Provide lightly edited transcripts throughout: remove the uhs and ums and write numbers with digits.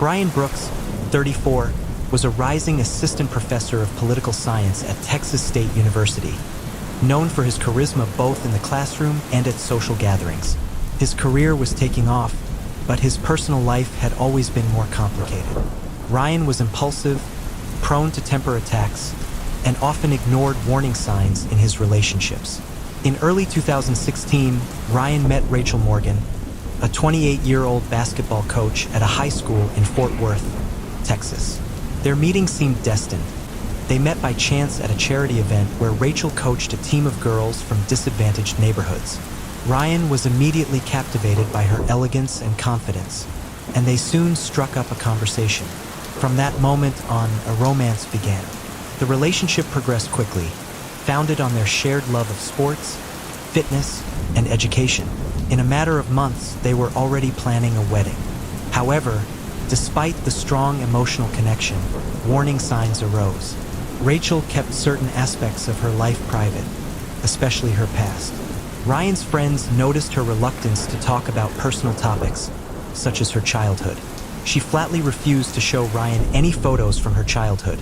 Brian Brooks, 34, was a rising assistant professor of political science at Texas State University, known for his charisma both in the classroom and at social gatherings. His career was taking off, but his personal life had always been more complicated. Ryan was impulsive, prone to temper attacks, and often ignored warning signs in his relationships. In early 2016, Ryan met Rachel Morgan, a 28-year-old basketball coach at a high school in Fort Worth, Texas. Their meeting seemed destined. They met by chance at a charity event where Rachel coached a team of girls from disadvantaged neighborhoods. Ryan was immediately captivated by her elegance and confidence, and they soon struck up a conversation. From that moment on, a romance began. The relationship progressed quickly, founded on their shared love of sports, fitness, and education. In a matter of months, they were already planning a wedding. However, despite the strong emotional connection, warning signs arose. Rachel kept certain aspects of her life private, especially her past. Ryan's friends noticed her reluctance to talk about personal topics, such as her childhood. She flatly refused to show Ryan any photos from her childhood,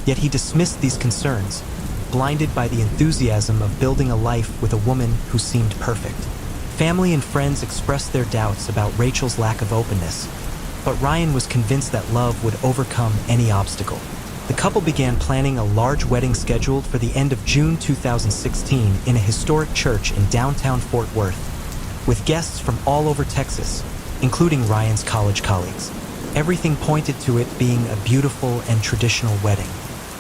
yet he dismissed these concerns, blinded by the enthusiasm of building a life with a woman who seemed perfect. Family and friends expressed their doubts about Rachel's lack of openness, but Ryan was convinced that love would overcome any obstacle. The couple began planning a large wedding scheduled for the end of June 2016 in a historic church in downtown Fort Worth, with guests from all over Texas, including Ryan's college colleagues. Everything pointed to it being a beautiful and traditional wedding.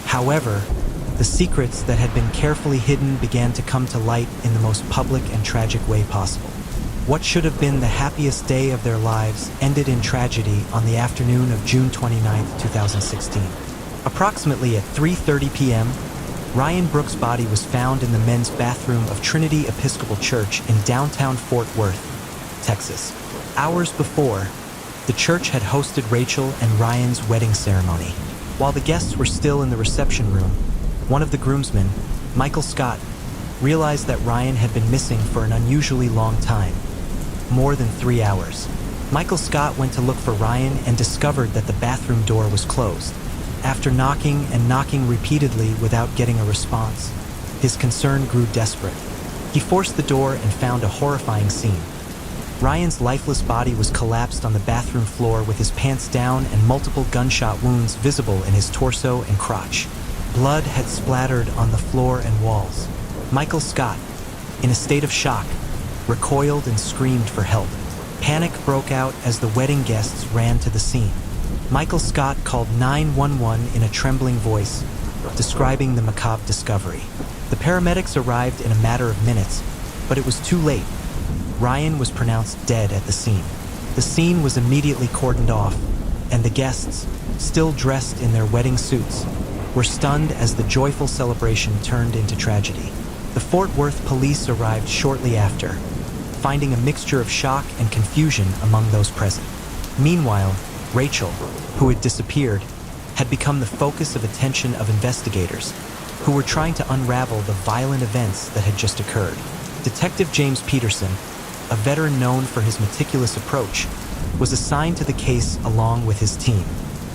However, the secrets that had been carefully hidden began to come to light in the most public and tragic way possible. What should have been the happiest day of their lives ended in tragedy on the afternoon of June 29, 2016. Approximately at 3:30 p.m., Ryan Brooks' body was found in the men's bathroom of Trinity Episcopal Church in downtown Fort Worth, Texas. Hours before, the church had hosted Rachel and Ryan's wedding ceremony. While the guests were still in the reception room, one of the groomsmen, Michael Scott, realized that Ryan had been missing for an unusually long time, more than 3 hours. Michael Scott went to look for Ryan and discovered that the bathroom door was closed. After knocking and knocking repeatedly without getting a response, his concern grew desperate. He forced the door and found a horrifying scene. Ryan's lifeless body was collapsed on the bathroom floor with his pants down and multiple gunshot wounds visible in his torso and crotch. Blood had splattered on the floor and walls. Michael Scott, in a state of shock, recoiled and screamed for help. Panic broke out as the wedding guests ran to the scene. Michael Scott called 911 in a trembling voice, describing the macabre discovery. The paramedics arrived in a matter of minutes, but it was too late. Ryan was pronounced dead at the scene. The scene was immediately cordoned off, and the guests, still dressed in their wedding suits, were stunned as the joyful celebration turned into tragedy. The Fort Worth police arrived shortly after, finding a mixture of shock and confusion among those present. Meanwhile, Rachel, who had disappeared, had become the focus of attention of investigators, who were trying to unravel the violent events that had just occurred. Detective James Peterson, a veteran known for his meticulous approach, was assigned to the case along with his team.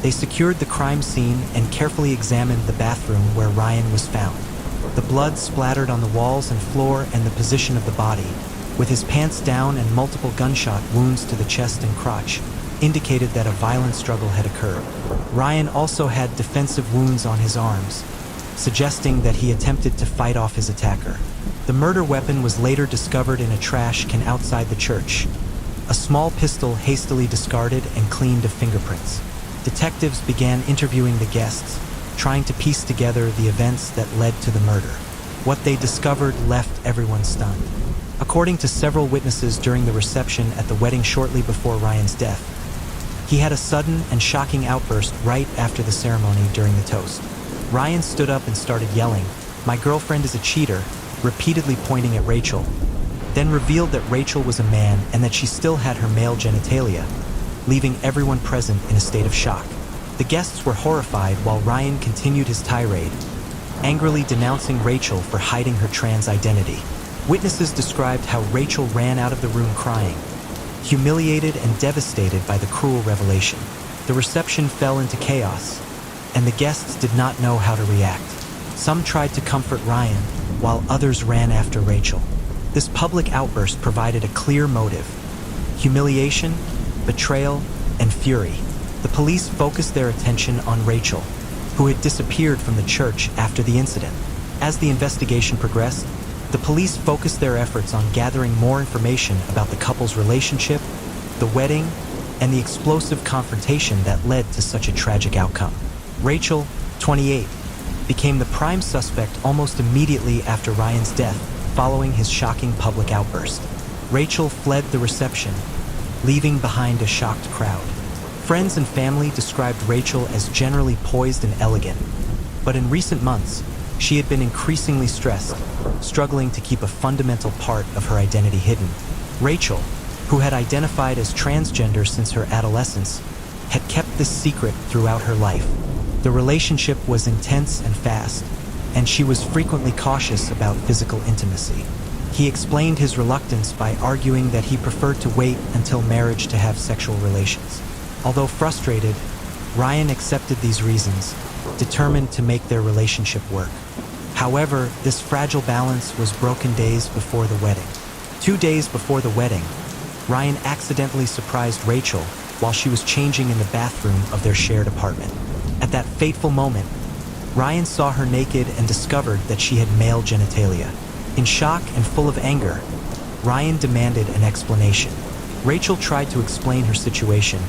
They secured the crime scene and carefully examined the bathroom where Ryan was found. The blood splattered on the walls and floor and the position of the body, with his pants down and multiple gunshot wounds to the chest and crotch, indicated that a violent struggle had occurred. Ryan also had defensive wounds on his arms, suggesting that he attempted to fight off his attacker. The murder weapon was later discovered in a trash can outside the church. A small pistol hastily discarded and cleaned of fingerprints. Detectives began interviewing the guests, trying to piece together the events that led to the murder. What they discovered left everyone stunned. According to several witnesses during the reception at the wedding shortly before Ryan's death, he had a sudden and shocking outburst right after the ceremony during the toast. Ryan stood up and started yelling, "My girlfriend is a cheater," repeatedly pointing at Rachel, then revealed that Rachel was a man and that she still had her male genitalia, leaving everyone present in a state of shock. The guests were horrified while Ryan continued his tirade, angrily denouncing Rachel for hiding her trans identity. Witnesses described how Rachel ran out of the room crying, humiliated and devastated by the cruel revelation. The reception fell into chaos, and the guests did not know how to react. Some tried to comfort Ryan, while others ran after Rachel. This public outburst provided a clear motive: humiliation, betrayal, and fury. The police focused their attention on Rachel, who had disappeared from the church after the incident. As the investigation progressed, the police focused their efforts on gathering more information about the couple's relationship, the wedding, and the explosive confrontation that led to such a tragic outcome. Rachel, 28, became the prime suspect almost immediately after Ryan's death, following his shocking public outburst. Rachel fled the reception, leaving behind a shocked crowd. Friends and family described Rachel as generally poised and elegant, but in recent months, she had been increasingly stressed, struggling to keep a fundamental part of her identity hidden. Rachel, who had identified as transgender since her adolescence, had kept this secret throughout her life. The relationship was intense and fast, and she was frequently cautious about physical intimacy. He explained his reluctance by arguing that he preferred to wait until marriage to have sexual relations. Although frustrated, Ryan accepted these reasons, determined to make their relationship work. However, this fragile balance was broken days before the wedding. 2 days before the wedding, Ryan accidentally surprised Rachel while she was changing in the bathroom of their shared apartment. At that fateful moment, Ryan saw her naked and discovered that she had male genitalia. In shock and full of anger, Ryan demanded an explanation. Rachel tried to explain her situation,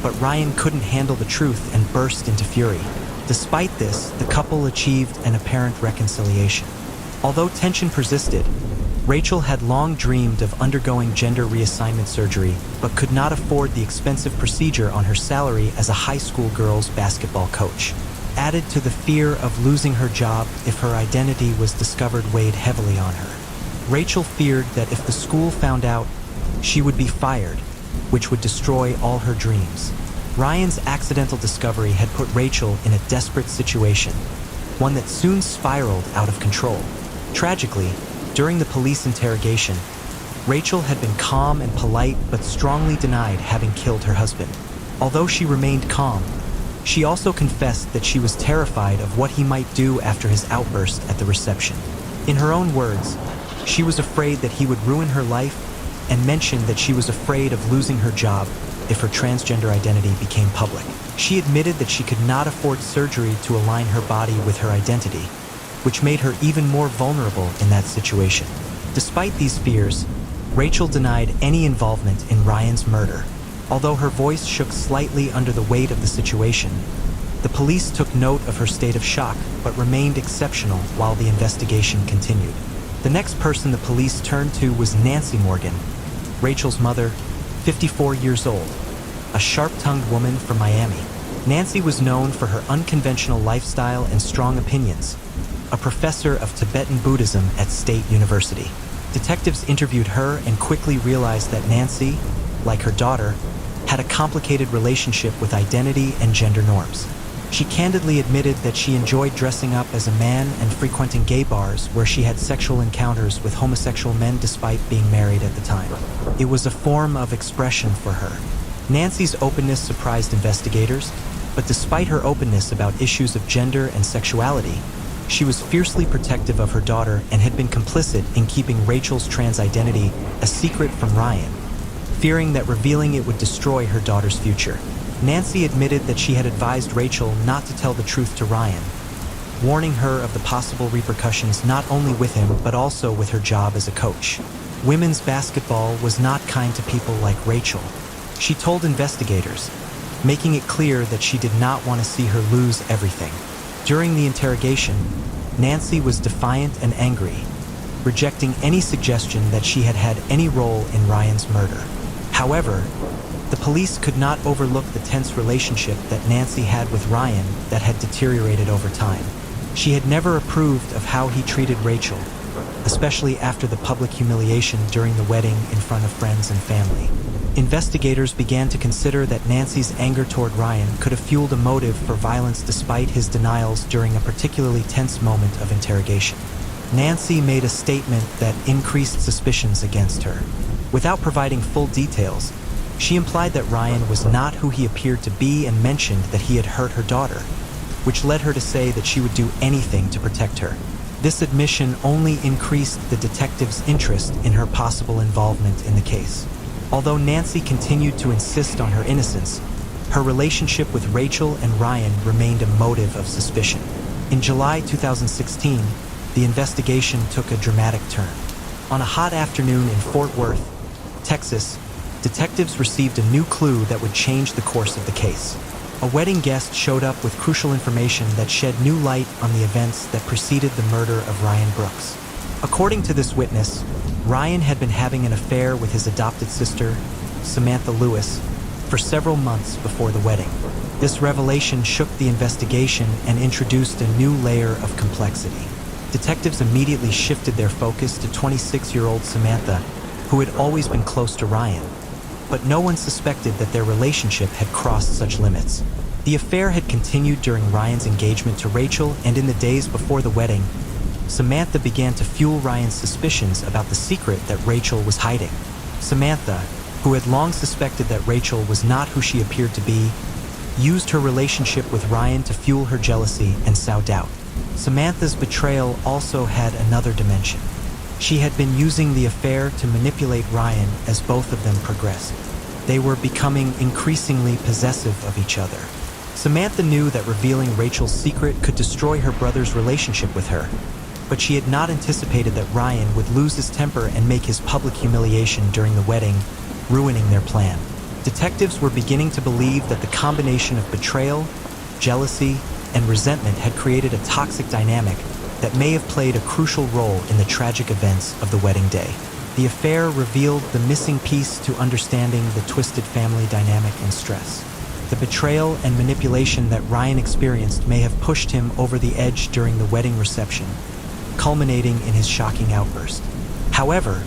but Ryan couldn't handle the truth and burst into fury. Despite this, the couple achieved an apparent reconciliation. Although tension persisted, Rachel had long dreamed of undergoing gender reassignment surgery, but could not afford the expensive procedure on her salary as a high school girls' basketball coach. Added to the fear of losing her job if her identity was discovered weighed heavily on her. Rachel feared that if the school found out, she would be fired, which would destroy all her dreams. Ryan's accidental discovery had put Rachel in a desperate situation, one that soon spiraled out of control. Tragically, during the police interrogation, Rachel had been calm and polite but strongly denied having killed her husband. Although she remained calm, she also confessed that she was terrified of what he might do after his outburst at the reception. In her own words, she was afraid that he would ruin her life and mentioned that she was afraid of losing her job if her transgender identity became public. She admitted that she could not afford surgery to align her body with her identity, which made her even more vulnerable in that situation. Despite these fears, Rachel denied any involvement in Ryan's murder. Although her voice shook slightly under the weight of the situation, the police took note of her state of shock but remained exceptional while the investigation continued. The next person the police turned to was Nancy Morgan, Rachel's mother, 54 years old, a sharp-tongued woman from Miami. Nancy was known for her unconventional lifestyle and strong opinions, a professor of Tibetan Buddhism at State University. Detectives interviewed her and quickly realized that Nancy, like her daughter, had a complicated relationship with identity and gender norms. She candidly admitted that she enjoyed dressing up as a man and frequenting gay bars where she had sexual encounters with homosexual men despite being married at the time. It was a form of expression for her. Nancy's openness surprised investigators, but despite her openness about issues of gender and sexuality, she was fiercely protective of her daughter and had been complicit in keeping Rachel's trans identity a secret from Ryan, fearing that revealing it would destroy her daughter's future. Nancy admitted that she had advised Rachel not to tell the truth to Ryan, warning her of the possible repercussions not only with him but also with her job as a coach. Women's basketball was not kind to people like Rachel. She told investigators, making it clear that she did not want to see her lose everything. During the interrogation, Nancy was defiant and angry, rejecting any suggestion that she had had any role in Ryan's murder. However, the police could not overlook the tense relationship that Nancy had with Ryan that had deteriorated over time. She had never approved of how he treated Rachel, especially after the public humiliation during the wedding in front of friends and family. Investigators began to consider that Nancy's anger toward Ryan could have fueled a motive for violence despite his denials during a particularly tense moment of interrogation. Nancy made a statement that increased suspicions against her. Without providing full details, She implied that Ryan was not who he appeared to be and mentioned that he had hurt her daughter, which led her to say that she would do anything to protect her. This admission only increased the detective's interest in her possible involvement in the case. Although Nancy continued to insist on her innocence, her relationship with Rachel and Ryan remained a motive of suspicion. In July 2016, the investigation took a dramatic turn. On a hot afternoon in Fort Worth, Texas, detectives received a new clue that would change the course of the case. A wedding guest showed up with crucial information that shed new light on the events that preceded the murder of Ryan Brooks. According to this witness, Ryan had been having an affair with his adopted sister, Samantha Lewis, for several months before the wedding. This revelation shook the investigation and introduced a new layer of complexity. Detectives immediately shifted their focus to 26-year-old Samantha, who had always been close to Ryan. But no one suspected that their relationship had crossed such limits. The affair had continued during Ryan's engagement to Rachel, and in the days before the wedding, Samantha began to fuel Ryan's suspicions about the secret that Rachel was hiding. Samantha, who had long suspected that Rachel was not who she appeared to be, used her relationship with Ryan to fuel her jealousy and sow doubt. Samantha's betrayal also had another dimension. She had been using the affair to manipulate Ryan as both of them progressed. They were becoming increasingly possessive of each other. Samantha knew that revealing Rachel's secret could destroy her brother's relationship with her, but she had not anticipated that Ryan would lose his temper and make his public humiliation during the wedding, ruining their plan. Detectives were beginning to believe that the combination of betrayal, jealousy, and resentment had created a toxic dynamic that may have played a crucial role in the tragic events of the wedding day. The affair revealed the missing piece to understanding the twisted family dynamic and stress. The betrayal and manipulation that Ryan experienced may have pushed him over the edge during the wedding reception, culminating in his shocking outburst. However,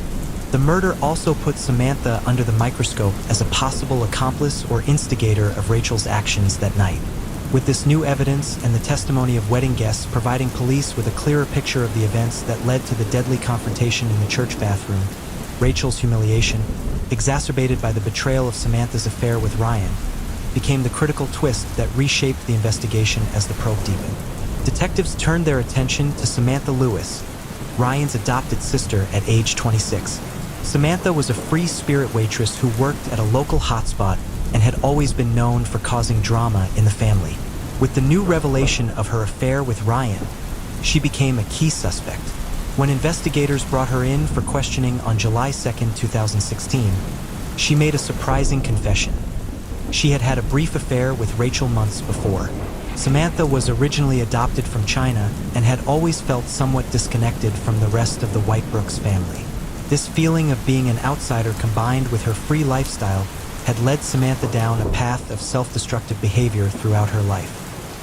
the murder also put Samantha under the microscope as a possible accomplice or instigator of Rachel's actions that night. With this new evidence and the testimony of wedding guests providing police with a clearer picture of the events that led to the deadly confrontation in the church bathroom, Rachel's humiliation, exacerbated by the betrayal of Samantha's affair with Ryan, became the critical twist that reshaped the investigation as the probe deepened. Detectives turned their attention to Samantha Lewis, Ryan's adopted sister at age 26. Samantha was a free-spirit waitress who worked at a local hotspot and had always been known for causing drama in the family. With the new revelation of her affair with Ryan, she became a key suspect. When investigators brought her in for questioning on July 2, 2016, she made a surprising confession. She had had a brief affair with Rachel months before. Samantha was originally adopted from China and had always felt somewhat disconnected from the rest of the White Brooks family. This feeling of being an outsider combined with her free lifestyle had led Samantha down a path of self-destructive behavior throughout her life.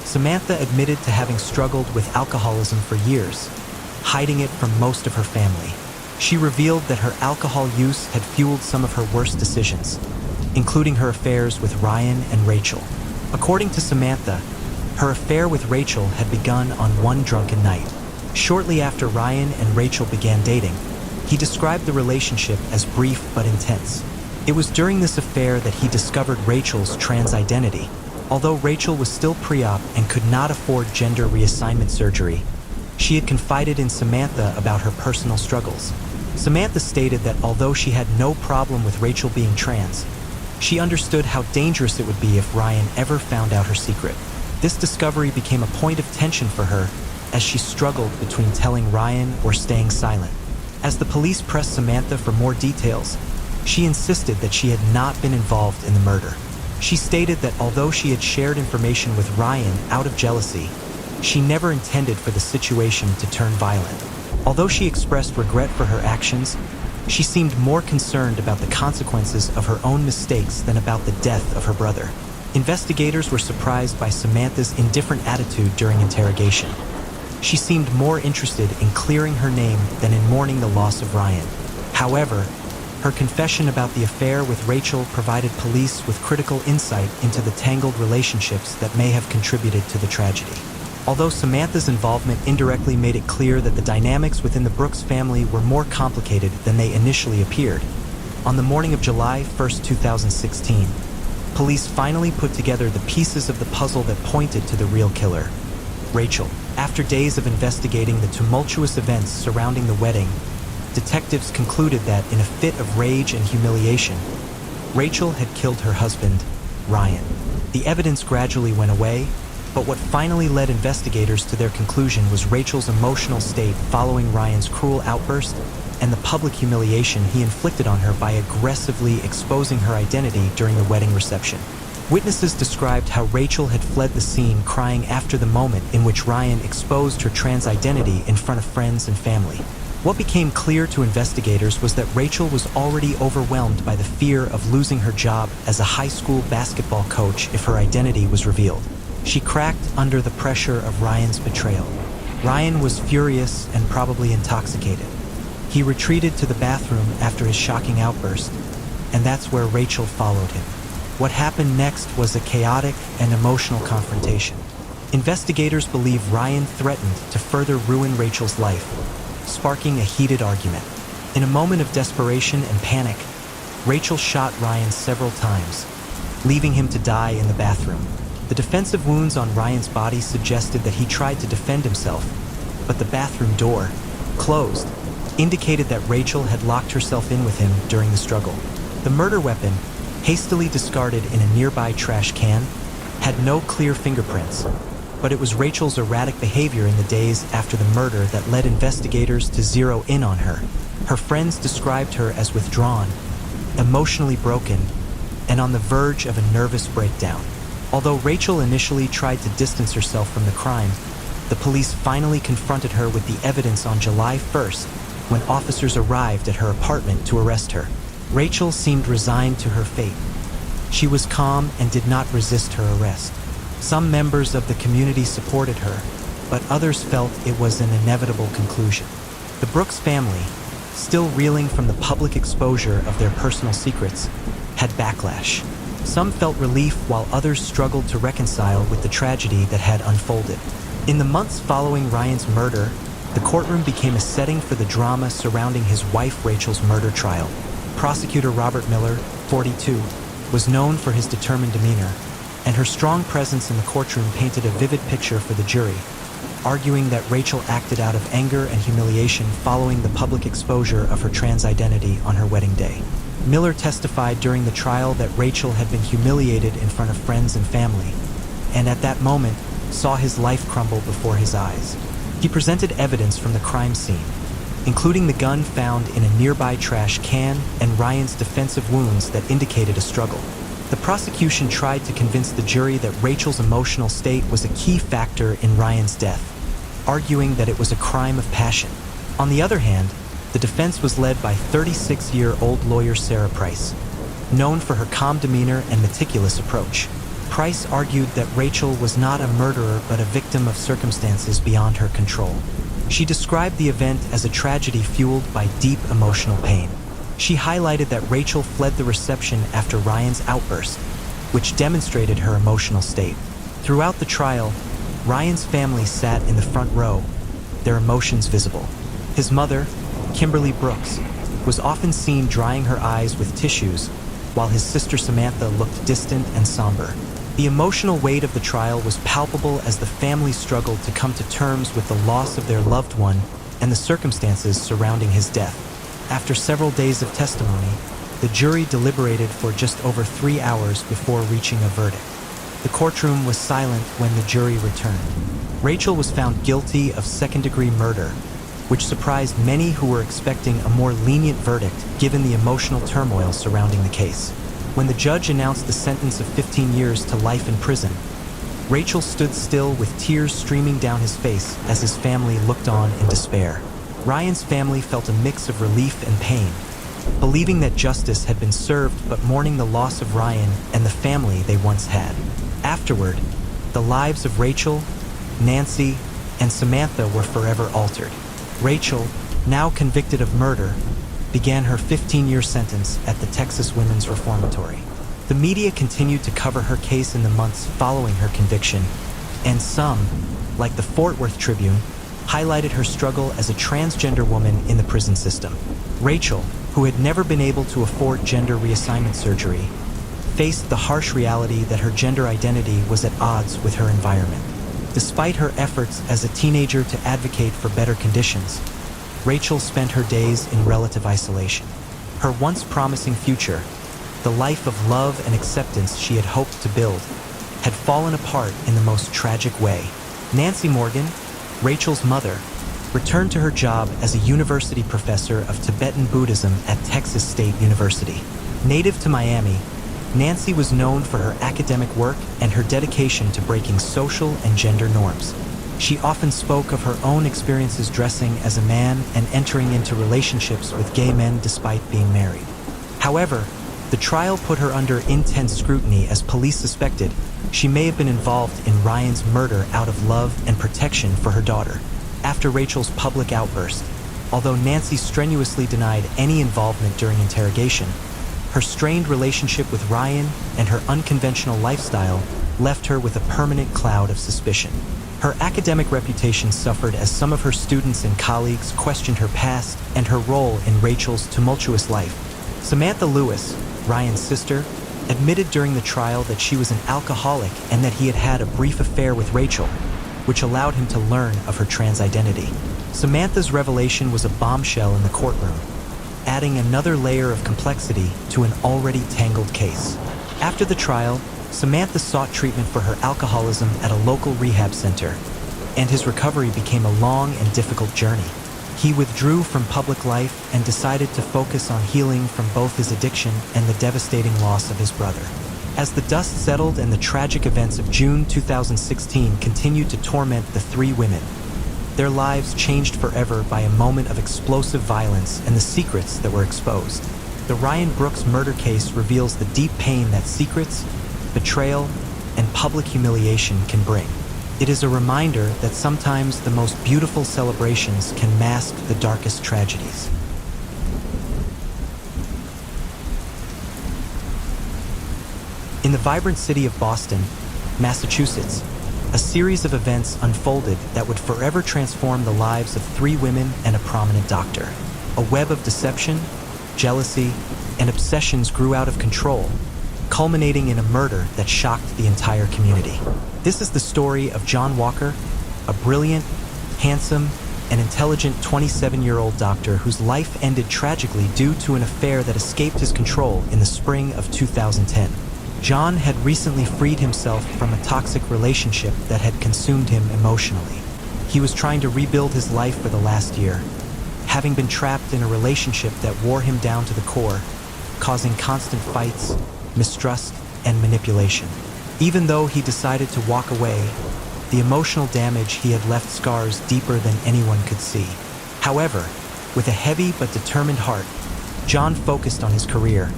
Samantha admitted to having struggled with alcoholism for years, hiding it from most of her family. She revealed that her alcohol use had fueled some of her worst decisions, including her affairs with Ryan and Rachel. According to Samantha, her affair with Rachel had begun on one drunken night. Shortly after Ryan and Rachel began dating, he described the relationship as brief but intense. It was during this affair that he discovered Rachel's trans identity. Although Rachel was still pre-op and could not afford gender reassignment surgery, she had confided in Samantha about her personal struggles. Samantha stated that although she had no problem with Rachel being trans, she understood how dangerous it would be if Ryan ever found out her secret. This discovery became a point of tension for her as she struggled between telling Ryan or staying silent. As the police pressed Samantha for more details, she insisted that she had not been involved in the murder. She stated that although she had shared information with Ryan out of jealousy, she never intended for the situation to turn violent. Although she expressed regret for her actions, she seemed more concerned about the consequences of her own mistakes than about the death of her brother. Investigators were surprised by Samantha's indifferent attitude during interrogation. She seemed more interested in clearing her name than in mourning the loss of Ryan. However, her confession about the affair with Rachel provided police with critical insight into the tangled relationships that may have contributed to the tragedy. Although Samantha's involvement indirectly made it clear that the dynamics within the Brooks family were more complicated than they initially appeared, On the morning of July 1st, 2016, police finally put together the pieces of the puzzle that pointed to the real killer, Rachel. After days of investigating the tumultuous events surrounding the wedding, detectives concluded that in a fit of rage and humiliation, Rachel had killed her husband, Ryan. The evidence gradually went away, but what finally led investigators to their conclusion was Rachel's emotional state following Ryan's cruel outburst and the public humiliation he inflicted on her by aggressively exposing her identity during the wedding reception. Witnesses described how Rachel had fled the scene crying after the moment in which Ryan exposed her trans identity in front of friends and family. What became clear to investigators was that Rachel was already overwhelmed by the fear of losing her job as a high school basketball coach if her identity was revealed. She cracked under the pressure of Ryan's betrayal. Ryan was furious and probably intoxicated. He retreated to the bathroom after his shocking outburst, and that's where Rachel followed him. What happened next was a chaotic and emotional confrontation. Investigators believe Ryan threatened to further ruin Rachel's life, sparking a heated argument. In a moment of desperation and panic, Rachel shot Ryan several times, leaving him to die in the bathroom. The defensive wounds on Ryan's body suggested that he tried to defend himself, but the bathroom door, closed, indicated that Rachel had locked herself in with him during the struggle. The murder weapon, hastily discarded in a nearby trash can, had no clear fingerprints, but it was Rachel's erratic behavior in the days after the murder that led investigators to zero in on her. Her friends described her as withdrawn, emotionally broken, and on the verge of a nervous breakdown. Although Rachel initially tried to distance herself from the crime, the police finally confronted her with the evidence on July 1st when officers arrived at her apartment to arrest her. Rachel seemed resigned to her fate. She was calm and did not resist her arrest. Some members of the community supported her, but others felt it was an inevitable conclusion. The Brooks family, still reeling from the public exposure of their personal secrets, had backlash. Some felt relief while others struggled to reconcile with the tragedy that had unfolded. In the months following Ryan's murder, the courtroom became a setting for the drama surrounding his wife Rachel's murder trial. Prosecutor Robert Miller, 42, was known for his determined demeanor, and her strong presence in the courtroom painted a vivid picture for the jury, arguing that Rachel acted out of anger and humiliation following the public exposure of her trans identity on her wedding day. Miller testified during the trial that Rachel had been humiliated in front of friends and family, and at that moment saw his life crumble before his eyes. He presented evidence from the crime scene, including the gun found in a nearby trash can and Ryan's defensive wounds that indicated a struggle. The prosecution tried to convince the jury that Rachel's emotional state was a key factor in Ryan's death, arguing that it was a crime of passion. On the other hand, the defense was led by 36-year-old lawyer Sarah Price, known for her calm demeanor and meticulous approach. Price argued that Rachel was not a murderer but a victim of circumstances beyond her control. She described the event as a tragedy fueled by deep emotional pain. She highlighted that Rachel fled the reception after Ryan's outburst, which demonstrated her emotional state. Throughout the trial, Ryan's family sat in the front row, their emotions visible. His mother, Kimberly Brooks, was often seen drying her eyes with tissues, while his sister Samantha looked distant and somber. The emotional weight of the trial was palpable as the family struggled to come to terms with the loss of their loved one and the circumstances surrounding his death. After several days of testimony, the jury deliberated for just over 3 hours before reaching a verdict. The courtroom was silent when the jury returned. Rachel was found guilty of second-degree murder, which surprised many who were expecting a more lenient verdict given the emotional turmoil surrounding the case. When the judge announced the sentence of 15 years to life in prison, Rachel stood still with tears streaming down his face as his family looked on in despair. Ryan's family felt a mix of relief and pain, believing that justice had been served but mourning the loss of Ryan and the family they once had. Afterward, the lives of Rachel, Nancy, and Samantha were forever altered. Rachel, now convicted of murder, began her 15-year sentence at the Texas Women's Reformatory. The media continued to cover her case in the months following her conviction, and some, like the Fort Worth Tribune, highlighted her struggle as a transgender woman in the prison system. Rachel, who had never been able to afford gender reassignment surgery, faced the harsh reality that her gender identity was at odds with her environment. Despite her efforts as a teenager to advocate for better conditions, Rachel spent her days in relative isolation. Her once promising future, the life of love and acceptance she had hoped to build, had fallen apart in the most tragic way. Nancy Morgan, Rachel's mother, returned to her job as a university professor of Tibetan Buddhism at Texas State University. Native to Miami, Nancy was known for her academic work and her dedication to breaking social and gender norms. She often spoke of her own experiences dressing as a man and entering into relationships with gay men despite being married. However, the trial put her under intense scrutiny as police suspected she may have been involved in Ryan's murder out of love and protection for her daughter. After Rachel's public outburst, although Nancy strenuously denied any involvement during interrogation, her strained relationship with Ryan and her unconventional lifestyle left her with a permanent cloud of suspicion. Her academic reputation suffered as some of her students and colleagues questioned her past and her role in Rachel's tumultuous life. Samantha Lewis, Ryan's sister, admitted during the trial that she was an alcoholic and that he had had a brief affair with Rachel, which allowed him to learn of her trans identity. Samantha's revelation was a bombshell in the courtroom, adding another layer of complexity to an already tangled case. After the trial, Samantha sought treatment for her alcoholism at a local rehab center, and his recovery became a long and difficult journey. He withdrew from public life and decided to focus on healing from both his addiction and the devastating loss of his brother. As the dust settled and the tragic events of June 2016 continued to torment the three women, their lives changed forever by a moment of explosive violence and the secrets that were exposed. The Ryan Brooks murder case reveals the deep pain that secrets, betrayal, and public humiliation can bring. It is a reminder that sometimes the most beautiful celebrations can mask the darkest tragedies. In the vibrant city of Boston, Massachusetts, a series of events unfolded that would forever transform the lives of three women and a prominent doctor. A web of deception, jealousy, and obsessions grew out of control, culminating in a murder that shocked the entire community. This is the story of John Walker, a brilliant, handsome, and intelligent 27-year-old doctor whose life ended tragically due to an affair that escaped his control in the spring of 2010. John had recently freed himself from a toxic relationship that had consumed him emotionally. He was trying to rebuild his life for the last year, having been trapped in a relationship that wore him down to the core, causing constant fights, mistrust, and manipulation. Even though he decided to walk away, the emotional damage he had left scars deeper than anyone could see. However, with a heavy but determined heart, John focused on his career,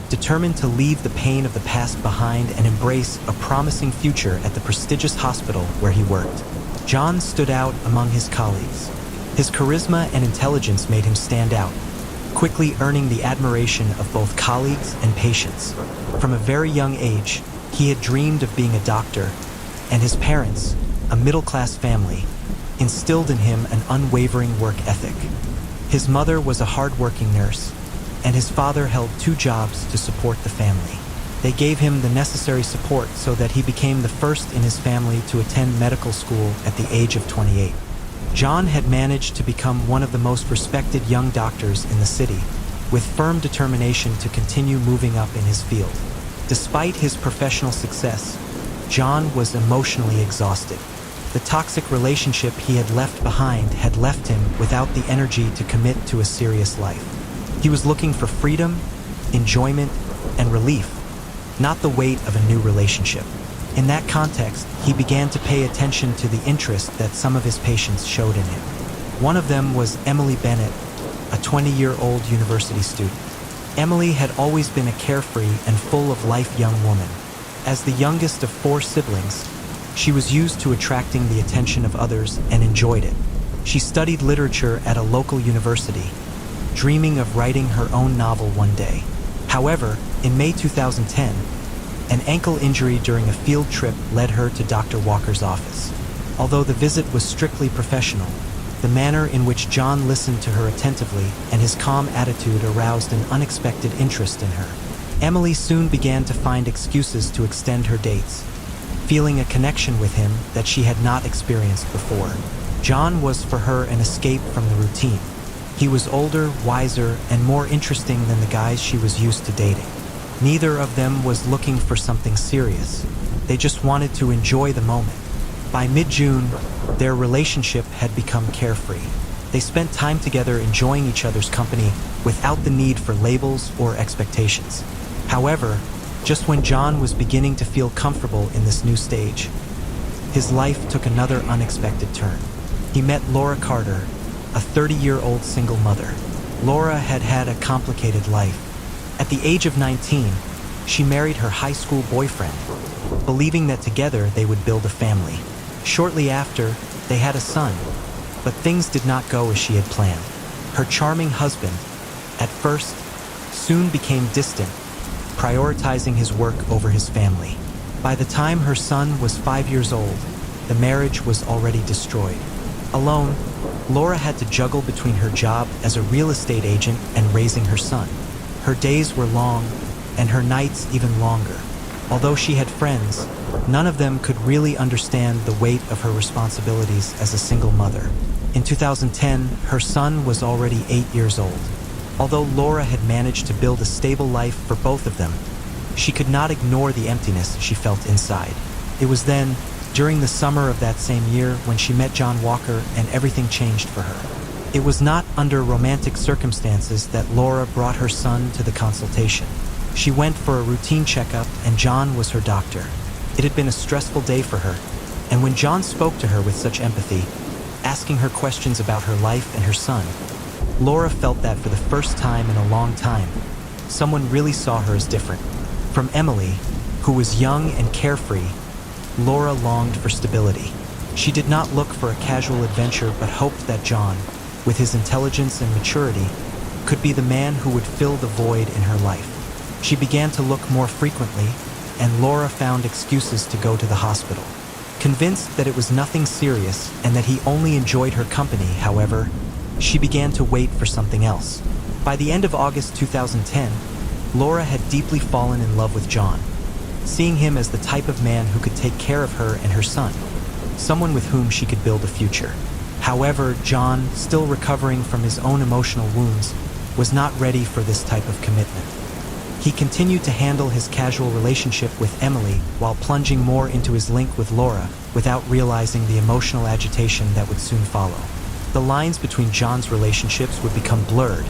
determined to leave the pain of the past behind and embrace a promising future at the prestigious hospital where he worked. John stood out among his colleagues. His charisma and intelligence made him stand out, quickly earning the admiration of both colleagues and patients. From a very young age, he had dreamed of being a doctor, and his parents, a middle-class family, instilled in him an unwavering work ethic. His mother was a hard-working nurse, and his father held 2 jobs to support the family. They gave him the necessary support so that he became the first in his family to attend medical school at the age of 28. John had managed to become one of the most respected young doctors in the city, with firm determination to continue moving up in his field. Despite his professional success, John was emotionally exhausted. The toxic relationship he had left behind had left him without the energy to commit to a serious life. He was looking for freedom, enjoyment, and relief, not the weight of a new relationship. In that context, he began to pay attention to the interest that some of his patients showed in him. One of them was Emily Bennett, a 20-year-old university student. Emily had always been a carefree and full of life young woman. As the youngest of 4 siblings, she was used to attracting the attention of others and enjoyed it. She studied literature at a local university, dreaming of writing her own novel one day. However, in May 2010, an ankle injury during a field trip led her to Dr. Walker's office. Although the visit was strictly professional, The manner in which John listened to her attentively and his calm attitude aroused an unexpected interest in her. Emily soon began to find excuses to extend her dates, feeling a connection with him that she had not experienced before. John was for her an escape from the routine. He was older, wiser, and more interesting than the guys she was used to dating. Neither of them was looking for something serious. They just wanted to enjoy the moment. By mid-June, their relationship had become carefree. They spent time together enjoying each other's company without the need for labels or expectations. However, just when John was beginning to feel comfortable in this new stage, his life took another unexpected turn. He met Laura Carter, a 30-year-old single mother. Laura had had a complicated life. At the age of 19, she married her high school boyfriend, believing that together they would build a family. Shortly after, they had a son, but things did not go as she had planned. Her charming husband, at first, soon became distant, prioritizing his work over his family. By the time her son was 5 years old, the marriage was already destroyed. Alone, Laura had to juggle between her job as a real estate agent and raising her son. Her days were long, and her nights even longer. Although she had friends, none of them could really understand the weight of her responsibilities as a single mother. In 2010, her son was already 8 years old. Although Laura had managed to build a stable life for both of them, she could not ignore the emptiness she felt inside. It was then, during the summer of that same year, when she met John Walker and everything changed for her. It was not under romantic circumstances that Laura brought her son to the consultation. She went for a routine checkup and John was her doctor. It had been a stressful day for her, and when John spoke to her with such empathy, asking her questions about her life and her son, Laura felt that for the first time in a long time, someone really saw her as different. From Emily, who was young and carefree, Laura longed for stability. She did not look for a casual adventure but hoped that John, with his intelligence and maturity, could be the man who would fill the void in her life. She began to look more frequently, and Laura found excuses to go to the hospital. Convinced that it was nothing serious and that he only enjoyed her company, however, she began to wait for something else. By the end of August 2010, Laura had deeply fallen in love with John, seeing him as the type of man who could take care of her and her son, someone with whom she could build a future. However, John, still recovering from his own emotional wounds, was not ready for this type of commitment. He continued to handle his casual relationship with Emily while plunging more into his link with Laura without realizing the emotional agitation that would soon follow. The lines between John's relationships would become blurred,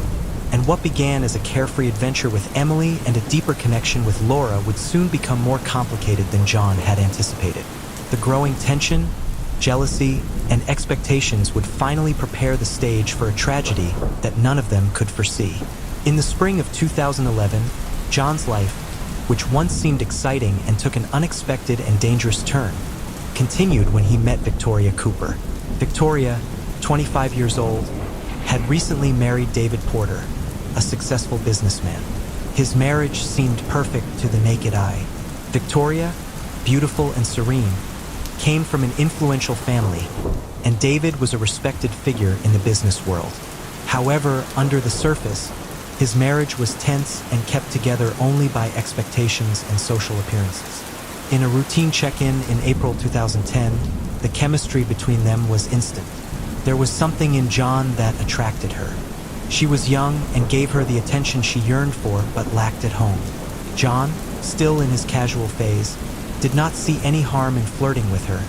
and what began as a carefree adventure with Emily and a deeper connection with Laura would soon become more complicated than John had anticipated. The growing tension, jealousy, and expectations would finally prepare the stage for a tragedy that none of them could foresee. In the spring of 2011, John's life, which once seemed exciting and took an unexpected and dangerous turn, continued when he met Victoria Cooper. Victoria, 25 years old, had recently married David Porter, a successful businessman. His marriage seemed perfect to the naked eye. Victoria, beautiful and serene, came from an influential family, and David was a respected figure in the business world. However, under the surface, his marriage was tense and kept together only by expectations and social appearances. In a routine check-in in April 2010, the chemistry between them was instant. There was something in John that attracted her. She was young and gave her the attention she yearned for but lacked at home. John, still in his casual phase, did not see any harm in flirting with her,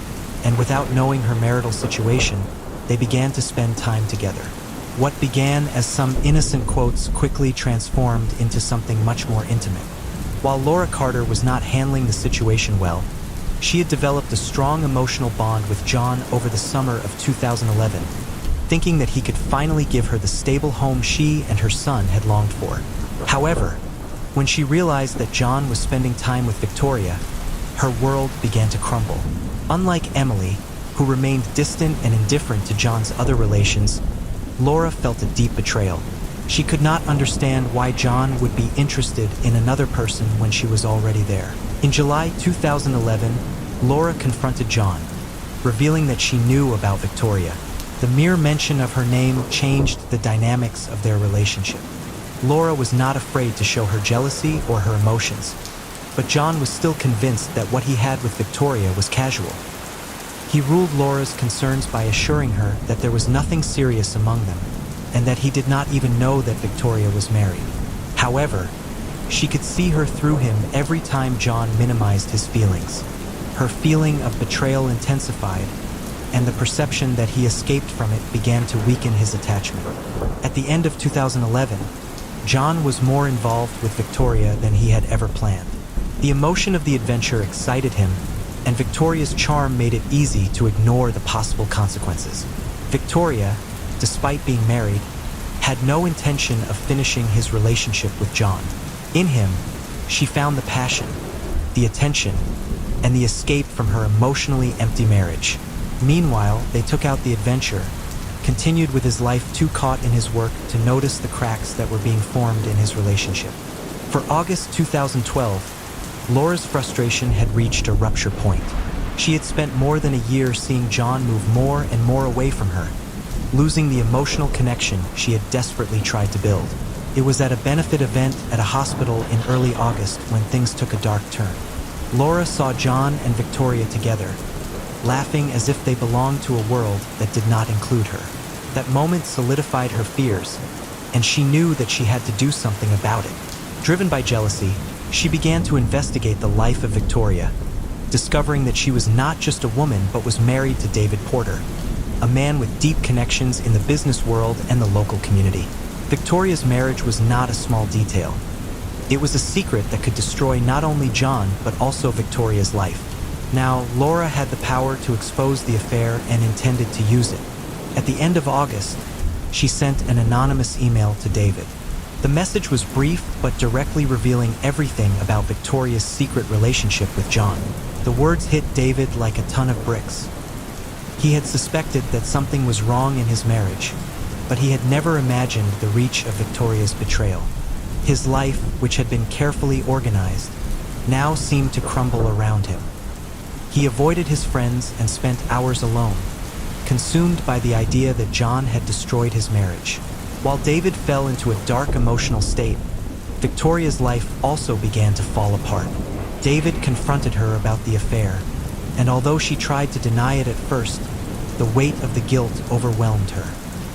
and without knowing her marital situation, they began to spend time together. What began as some innocent quotes quickly transformed into something much more intimate. While Laura Carter was not handling the situation well, she had developed a strong emotional bond with John over the summer of 2011, thinking that he could finally give her the stable home she and her son had longed for. However, when she realized that John was spending time with Victoria, her world began to crumble. Unlike Emily, who remained distant and indifferent to John's other relations, Laura felt a deep betrayal. She could not understand why John would be interested in another person when she was already there. In July 2011, Laura confronted John, revealing that she knew about Victoria. The mere mention of her name changed the dynamics of their relationship. Laura was not afraid to show her jealousy or her emotions, but John was still convinced that what he had with Victoria was casual. He ruled Laura's concerns by assuring her that there was nothing serious among them, and that he did not even know that Victoria was married. However, she could see her through him every time John minimized his feelings. Her feeling of betrayal intensified, and the perception that he escaped from it began to weaken his attachment. At the end of 2011, John was more involved with Victoria than he had ever planned. The emotion of the adventure excited him, and Victoria's charm made it easy to ignore the possible consequences. Victoria, despite being married, had no intention of finishing his relationship with John. In him, she found the passion, the attention, and the escape from her emotionally empty marriage. Meanwhile, they took out the adventure, continued with his life too caught in his work to notice the cracks that were being formed in his relationship. For August 2012, Laura's frustration had reached a rupture point. She had spent more than a year seeing John move more and more away from her, losing the emotional connection she had desperately tried to build. It was at a benefit event at a hospital in early August when things took a dark turn. Laura saw John and Victoria together, laughing as if they belonged to a world that did not include her. That moment solidified her fears, and she knew that she had to do something about it. Driven by jealousy, she began to investigate the life of Victoria, discovering that she was not just a woman but was married to David Porter, a man with deep connections in the business world and the local community. Victoria's marriage was not a small detail. It was a secret that could destroy not only John but also Victoria's life. Now, Laura had the power to expose the affair and intended to use it. At the end of August, she sent an anonymous email to David. The message was brief but directly revealing everything about Victoria's secret relationship with John. The words hit David like a ton of bricks. He had suspected that something was wrong in his marriage, but he had never imagined the reach of Victoria's betrayal. His life, which had been carefully organized, now seemed to crumble around him. He avoided his friends and spent hours alone, consumed by the idea that John had destroyed his marriage. While David fell into a dark emotional state, Victoria's life also began to fall apart. David confronted her about the affair, and although she tried to deny it at first, the weight of the guilt overwhelmed her.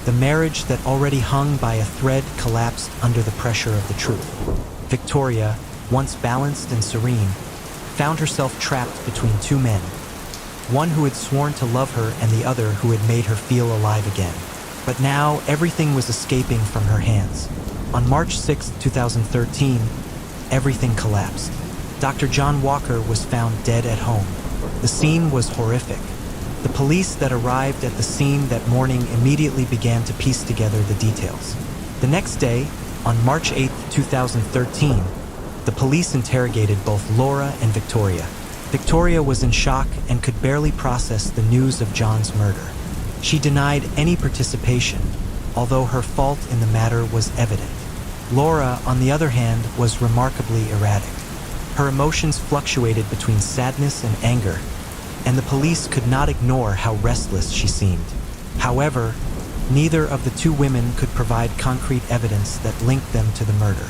The marriage that already hung by a thread collapsed under the pressure of the truth. Victoria, once balanced and serene, found herself trapped between two men, one who had sworn to love her and the other who had made her feel alive again. But now everything was escaping from her hands. On March 6, 2013, everything collapsed. Dr. John Walker was found dead at home. The scene was horrific. The police that arrived at the scene that morning immediately began to piece together the details. The next day, on March 8, 2013, the police interrogated both Laura and Victoria. Victoria was in shock and could barely process the news of John's murder. She denied any participation, although her fault in the matter was evident. Laura, on the other hand, was remarkably erratic. Her emotions fluctuated between sadness and anger, and the police could not ignore how restless she seemed. However, neither of the two women could provide concrete evidence that linked them to the murder.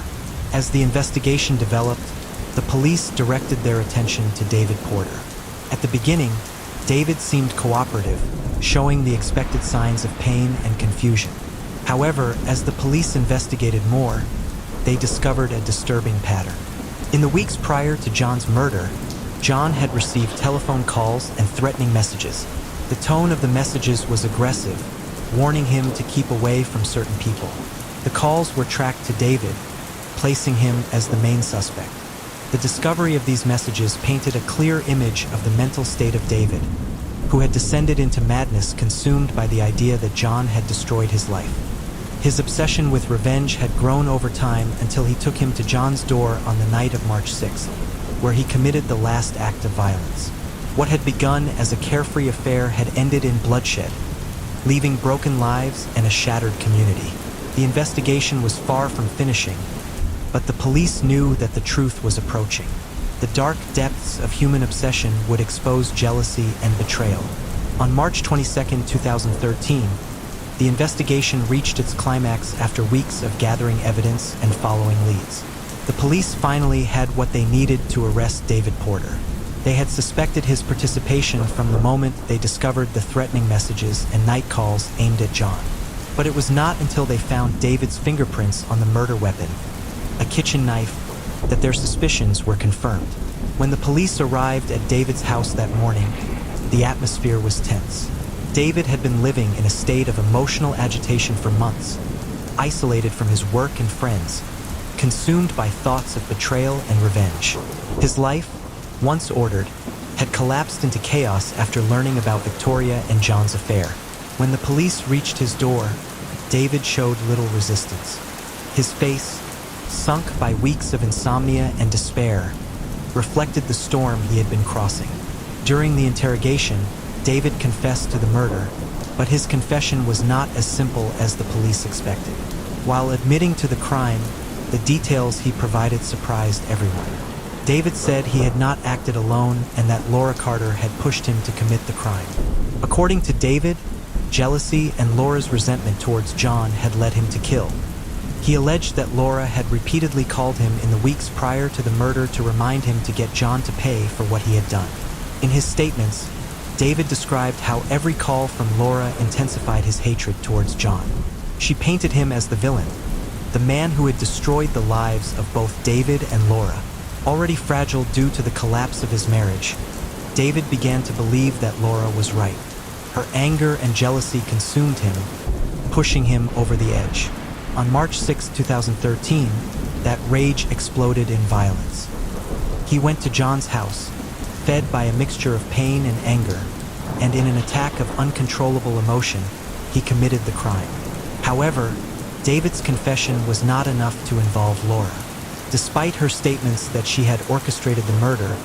As the investigation developed, the police directed their attention to David Porter. At the beginning, David seemed cooperative, showing the expected signs of pain and confusion. However, as the police investigated more, they discovered a disturbing pattern. In the weeks prior to John's murder, John had received telephone calls and threatening messages. The tone of the messages was aggressive, warning him to keep away from certain people. The calls were tracked to David, placing him as the main suspect. The discovery of these messages painted a clear image of the mental state of David, who had descended into madness consumed by the idea that John had destroyed his life. His obsession with revenge had grown over time until he took him to John's door on the night of March 6th, where he committed the last act of violence. What had begun as a carefree affair had ended in bloodshed, leaving broken lives and a shattered community. The investigation was far from finishing, but the police knew that the truth was approaching. The dark depths of human obsession would expose jealousy and betrayal. On March 22, 2013, The investigation reached its climax after weeks of gathering evidence and following leads. The police finally had what they needed to arrest David Porter. They had suspected his participation from the moment they discovered the threatening messages and night calls aimed at John. But it was not until they found David's fingerprints on the murder weapon, a kitchen knife, that their suspicions were confirmed. When the police arrived at David's house that morning, the atmosphere was tense. David had been living in a state of emotional agitation for months, isolated from his work and friends, consumed by thoughts of betrayal and revenge. His life, once ordered, had collapsed into chaos after learning about Victoria and John's affair. When the police reached his door, David showed little resistance. His face, sunk by weeks of insomnia and despair, reflected the storm he had been crossing. During the interrogation, David confessed to the murder, but his confession was not as simple as the police expected. While admitting to the crime, the details he provided surprised everyone. David said he had not acted alone and that Laura Carter had pushed him to commit the crime. According to David, jealousy and Laura's resentment towards John had led him to kill. He alleged that Laura had repeatedly called him in the weeks prior to the murder to remind him to get John to pay for what he had done. In his statements, David described how every call from Laura intensified his hatred towards John. She painted him as the villain, the man who had destroyed the lives of both David and Laura. Already fragile due to the collapse of his marriage, David began to believe that Laura was right. Her anger and jealousy consumed him, pushing him over the edge. On March 6, 2013, that rage exploded in violence. He went to John's house, fed by a mixture of pain and anger, and in an attack of uncontrollable emotion, he committed the crime. However, David's confession was not enough to involve Laura. Despite her statements that she had orchestrated the murder,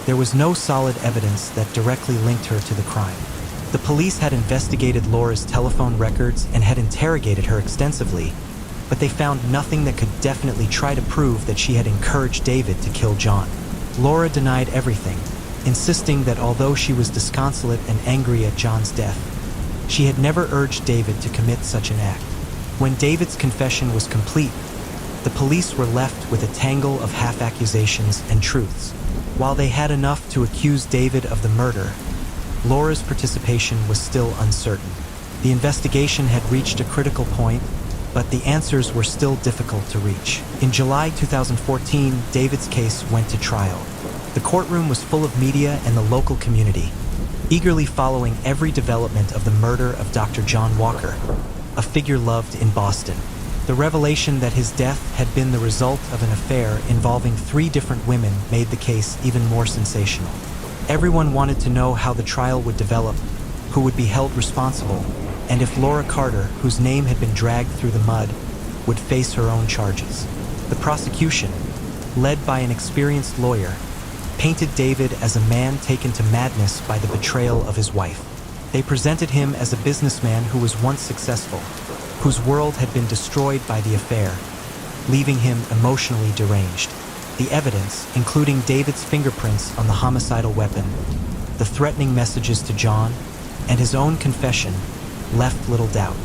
there was no solid evidence that directly linked her to the crime. The police had investigated Laura's telephone records and had interrogated her extensively, but they found nothing that could definitely try to prove that she had encouraged David to kill John. Laura denied everything, insisting that although she was disconsolate and angry at John's death, she had never urged David to commit such an act. When David's confession was complete, the police were left with a tangle of half-accusations and truths. While they had enough to accuse David of the murder, Laura's participation was still uncertain. The investigation had reached a critical point, but the answers were still difficult to reach. In July 2014, David's case went to trial. The courtroom was full of media and the local community, eagerly following every development of the murder of Dr. John Walker, a figure loved in Boston. The revelation that his death had been the result of an affair involving 3 different women made the case even more sensational. Everyone wanted to know how the trial would develop, who would be held responsible, and if Laura Carter, whose name had been dragged through the mud, would face her own charges. The prosecution, led by an experienced lawyer, painted David as a man taken to madness by the betrayal of his wife. They presented him as a businessman who was once successful, whose world had been destroyed by the affair, leaving him emotionally deranged. The evidence, including David's fingerprints on the homicidal weapon, the threatening messages to John, and his own confession, left little doubt.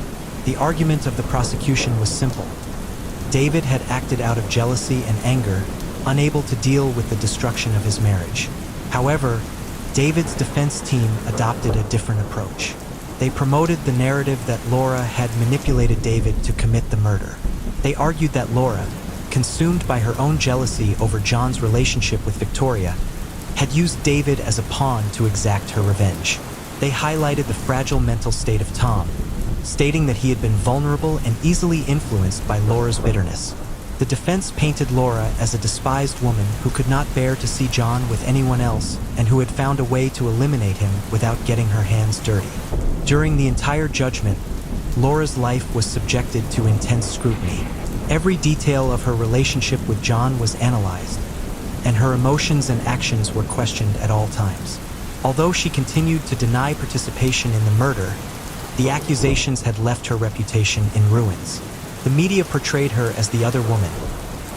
The argument of the prosecution was simple. David had acted out of jealousy and anger, unable to deal with the destruction of his marriage. However, David's defense team adopted a different approach. They promoted the narrative that Laura had manipulated David to commit the murder. They argued that Laura, consumed by her own jealousy over John's relationship with Victoria, had used David as a pawn to exact her revenge. They highlighted the fragile mental state of Tom, stating that he had been vulnerable and easily influenced by Laura's bitterness. The defense painted Laura as a despised woman who could not bear to see John with anyone else and who had found a way to eliminate him without getting her hands dirty. During the entire judgment, Laura's life was subjected to intense scrutiny. Every detail of her relationship with John was analyzed, and her emotions and actions were questioned at all times. Although she continued to deny participation in the murder, the accusations had left her reputation in ruins. The media portrayed her as the other woman,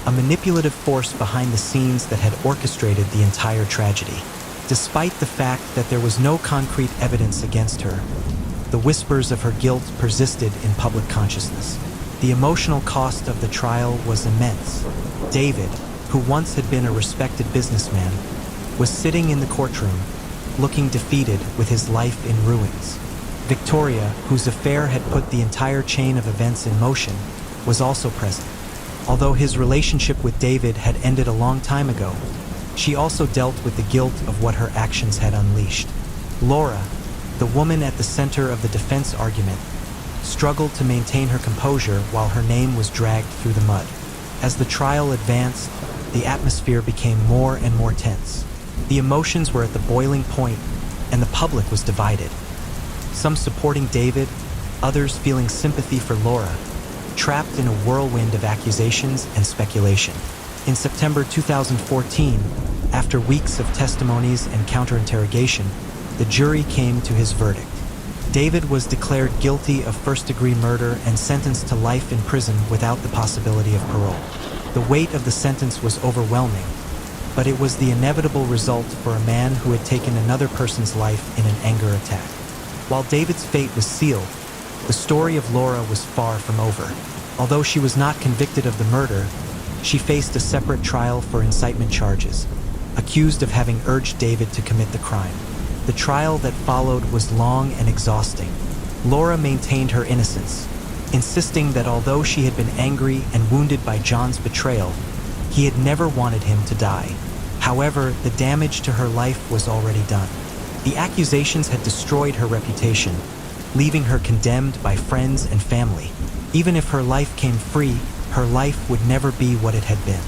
a manipulative force behind the scenes that had orchestrated the entire tragedy. Despite the fact that there was no concrete evidence against her, the whispers of her guilt persisted in public consciousness. The emotional cost of the trial was immense. David, who once had been a respected businessman, was sitting in the courtroom, looking defeated with his life in ruins. Victoria, whose affair had put the entire chain of events in motion, was also present. Although his relationship with David had ended a long time ago, she also dealt with the guilt of what her actions had unleashed. Laura, the woman at the center of the defense argument, struggled to maintain her composure while her name was dragged through the mud. As the trial advanced, the atmosphere became more and more tense. The emotions were at the boiling point, and the public was divided. Some supporting David, others feeling sympathy for Laura, trapped in a whirlwind of accusations and speculation. In September 2014, after weeks of testimonies and counterinterrogation, the jury came to his verdict. David was declared guilty of first-degree murder and sentenced to life in prison without the possibility of parole. The weight of the sentence was overwhelming, but it was the inevitable result for a man who had taken another person's life in an anger attack. While David's fate was sealed, the story of Laura was far from over. Although she was not convicted of the murder, she faced a separate trial for incitement charges, accused of having urged David to commit the crime. The trial that followed was long and exhausting. Laura maintained her innocence, insisting that although she had been angry and wounded by John's betrayal, he had never wanted him to die. However, the damage to her life was already done. The accusations had destroyed her reputation, leaving her condemned by friends and family. Even if her life came free, her life would never be what it had been.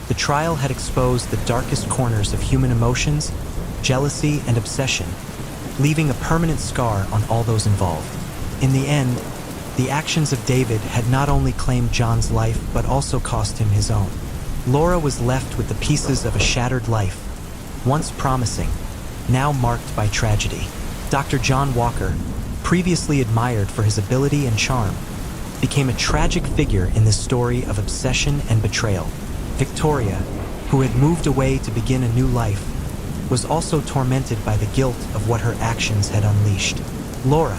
The trial had exposed the darkest corners of human emotions, jealousy, and obsession, leaving a permanent scar on all those involved. In the end, the actions of David had not only claimed John's life, but also cost him his own. Laura was left with the pieces of a shattered life, once promising, now marked by tragedy. Dr. John Walker, previously admired for his ability and charm, became a tragic figure in this story of obsession and betrayal. Victoria, who had moved away to begin a new life, was also tormented by the guilt of what her actions had unleashed. Laura,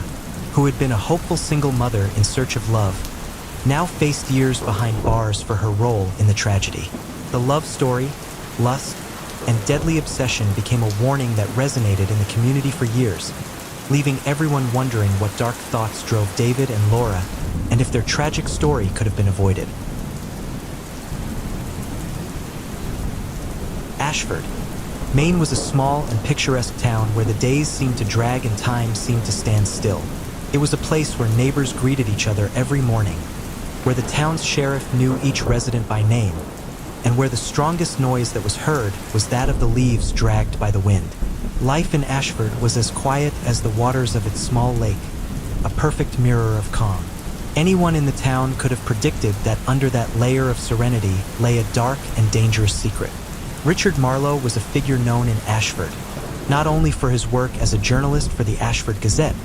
who had been a hopeful single mother in search of love, now faced years behind bars for her role in the tragedy. The love story, lust, and deadly obsession became a warning that resonated in the community for years, leaving everyone wondering what dark thoughts drove David and Laura, and if their tragic story could have been avoided. Ashford, Maine was a small and picturesque town where the days seemed to drag and time seemed to stand still. It was a place where neighbors greeted each other every morning, where the town's sheriff knew each resident by name, and where the strongest noise that was heard was that of the leaves dragged by the wind. Life in Ashford was as quiet as the waters of its small lake, a perfect mirror of calm. Anyone in the town could have predicted that under that layer of serenity lay a dark and dangerous secret. Richard Marlowe was a figure known in Ashford, not only for his work as a journalist for the Ashford Gazette,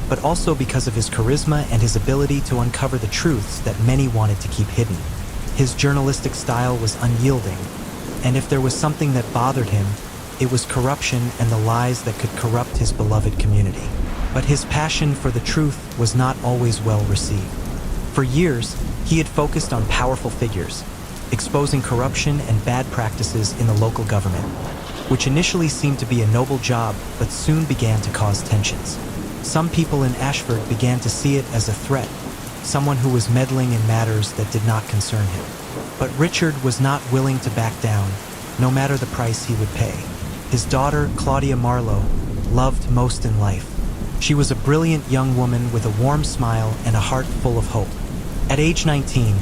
but also because of his charisma and his ability to uncover the truths that many wanted to keep hidden. His journalistic style was unyielding, and if there was something that bothered him, it was corruption and the lies that could corrupt his beloved community. But his passion for the truth was not always well received. For years, he had focused on powerful figures, exposing corruption and bad practices in the local government, which initially seemed to be a noble job but soon began to cause tensions. Some people in Ashford began to see it as a threat, someone who was meddling in matters that did not concern him. But Richard was not willing to back down, no matter the price he would pay. His daughter, Claudia Marlowe, loved most in life. She was a brilliant young woman with a warm smile and a heart full of hope. At age 19,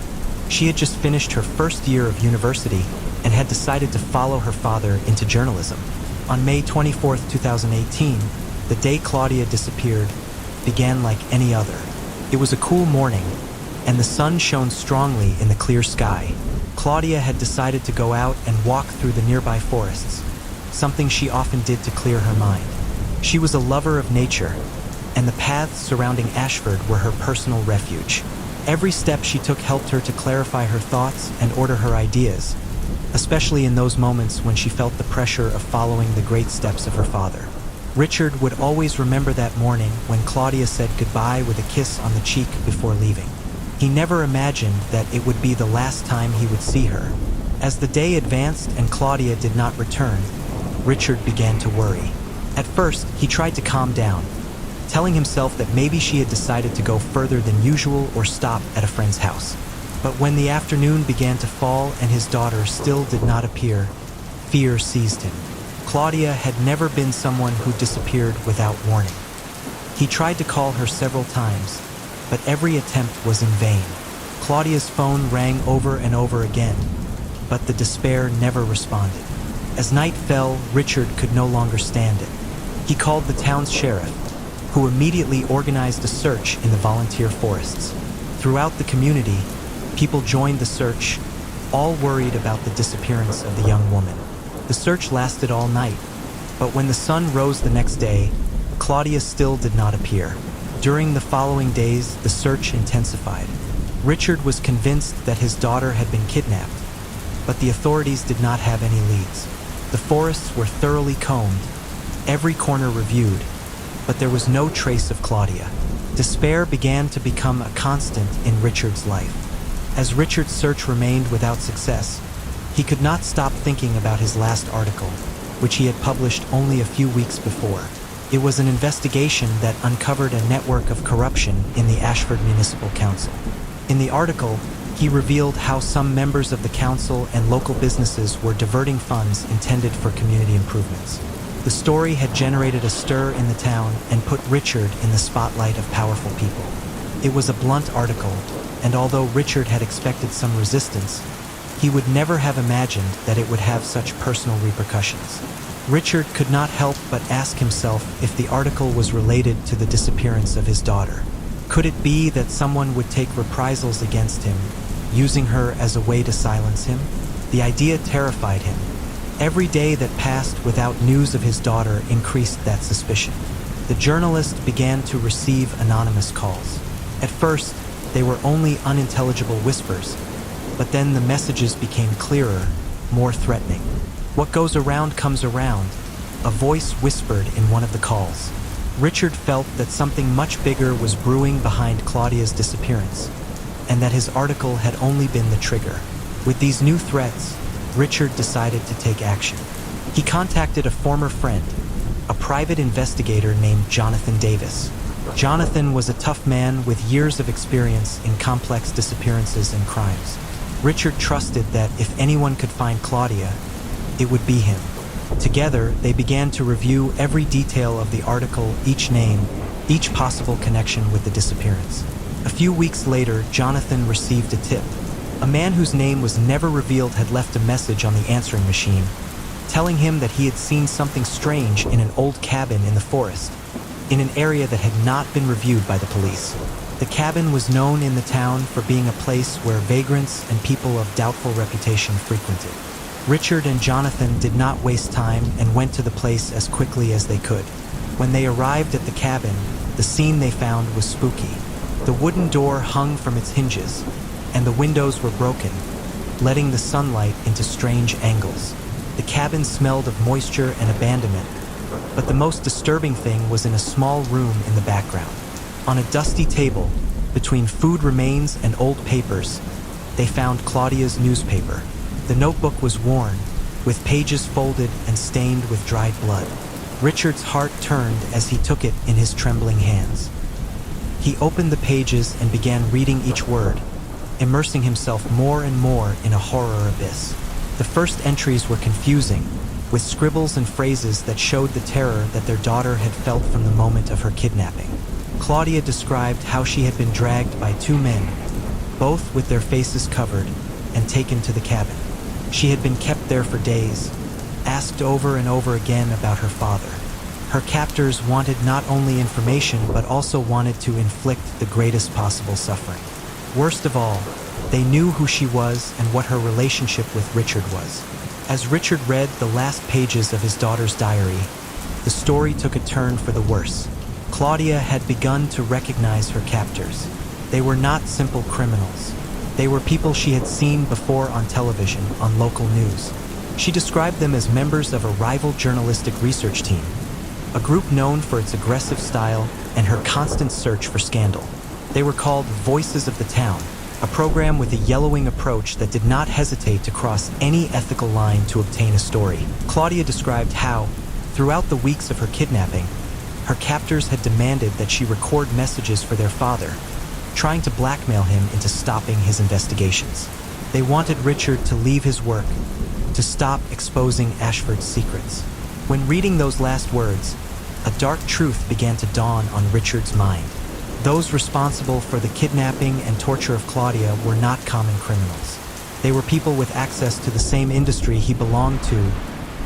she had just finished her first year of university and had decided to follow her father into journalism. On May 24, 2018, the day Claudia disappeared began like any other. It was a cool morning, and the sun shone strongly in the clear sky. Claudia had decided to go out and walk through the nearby forests, something she often did to clear her mind. She was a lover of nature, and the paths surrounding Ashford were her personal refuge. Every step she took helped her to clarify her thoughts and order her ideas, especially in those moments when she felt the pressure of following the great steps of her father. Richard would always remember that morning when Claudia said goodbye with a kiss on the cheek before leaving. He never imagined that it would be the last time he would see her. As the day advanced and Claudia did not return, Richard began to worry. At first, he tried to calm down, telling himself that maybe she had decided to go further than usual or stop at a friend's house. But when the afternoon began to fall and his daughter still did not appear, fear seized him. Claudia had never been someone who disappeared without warning. He tried to call her several times, but every attempt was in vain. Claudia's phone rang over and over again, but the despair never responded. As night fell, Richard could no longer stand it. He called the town's sheriff, who immediately organized a search in the volunteer forests. Throughout the community, people joined the search, all worried about the disappearance of the young woman. The search lasted all night, but when the sun rose the next day, Claudia still did not appear. During the following days, the search intensified. Richard was convinced that his daughter had been kidnapped, but the authorities did not have any leads. The forests were thoroughly combed, every corner reviewed, but there was no trace of Claudia. Despair began to become a constant in Richard's life. As Richard's search remained without success, he could not stop thinking about his last article, which he had published only a few weeks before. It was an investigation that uncovered a network of corruption in the Ashford Municipal Council. In the article, he revealed how some members of the council and local businesses were diverting funds intended for community improvements. The story had generated a stir in the town and put Richard in the spotlight of powerful people. It was a blunt article, and although Richard had expected some resistance, he would never have imagined that it would have such personal repercussions. Richard could not help but ask himself if the article was related to the disappearance of his daughter. Could it be that someone would take reprisals against him, using her as a way to silence him? The idea terrified him. Every day that passed without news of his daughter increased that suspicion. The journalist began to receive anonymous calls. At first, they were only unintelligible whispers, but then the messages became clearer, more threatening. "What goes around comes around," a voice whispered in one of the calls. Richard felt that something much bigger was brewing behind Claudia's disappearance, and that his article had only been the trigger. With these new threats, Richard decided to take action. He contacted a former friend, a private investigator named Jonathan Davis. Jonathan was a tough man with years of experience in complex disappearances and crimes. Richard trusted that if anyone could find Claudia, it would be him. Together, they began to review every detail of the article, each name, each possible connection with the disappearance. A few weeks later, Jonathan received a tip. A man whose name was never revealed had left a message on the answering machine, telling him that he had seen something strange in an old cabin in the forest, in an area that had not been reviewed by the police. The cabin was known in the town for being a place where vagrants and people of doubtful reputation frequented. Richard and Jonathan did not waste time and went to the place as quickly as they could. When they arrived at the cabin, the scene they found was spooky. The wooden door hung from its hinges, and the windows were broken, letting the sunlight into strange angles. The cabin smelled of moisture and abandonment, but the most disturbing thing was in a small room in the background. On a dusty table, between food remains and old papers, they found Claudia's newspaper. The notebook was worn, with pages folded and stained with dried blood. Richard's heart turned as he took it in his trembling hands. He opened the pages and began reading each word, immersing himself more and more in a horror abyss. The first entries were confusing, with scribbles and phrases that showed the terror that their daughter had felt from the moment of her kidnapping. Claudia described how she had been dragged by two men, both with their faces covered, and taken to the cabin. She had been kept there for days, asked over and over again about her father. Her captors wanted not only information but also wanted to inflict the greatest possible suffering. Worst of all, they knew who she was and what her relationship with Richard was. As Richard read the last pages of his daughter's diary, the story took a turn for the worse. Claudia had begun to recognize her captors. They were not simple criminals. They were people she had seen before on television, on local news. She described them as members of a rival journalistic research team, a group known for its aggressive style and her constant search for scandal. They were called Voices of the Town, a program with a yellowing approach that did not hesitate to cross any ethical line to obtain a story. Claudia described how, throughout the weeks of her kidnapping, her captors had demanded that she record messages for their father, trying to blackmail him into stopping his investigations. They wanted Richard to leave his work, to stop exposing Ashford's secrets. When reading those last words, a dark truth began to dawn on Richard's mind. Those responsible for the kidnapping and torture of Claudia were not common criminals. They were people with access to the same industry he belonged to,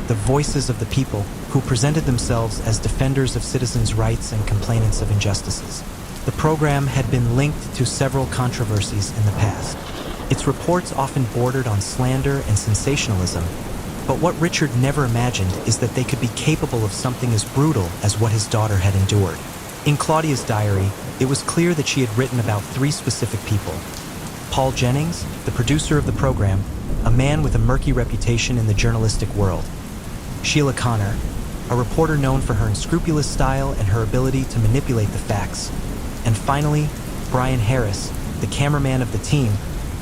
the voices of the people who presented themselves as defenders of citizens' rights and complainants of injustices. The program had been linked to several controversies in the past. Its reports often bordered on slander and sensationalism, but what Richard never imagined is that they could be capable of something as brutal as what his daughter had endured. In Claudia's diary, it was clear that she had written about 3 specific people. Paul Jennings, the producer of the program, a man with a murky reputation in the journalistic world. Sheila Connor, a reporter known for her unscrupulous style and her ability to manipulate the facts. And finally, Brian Harris, the cameraman of the team,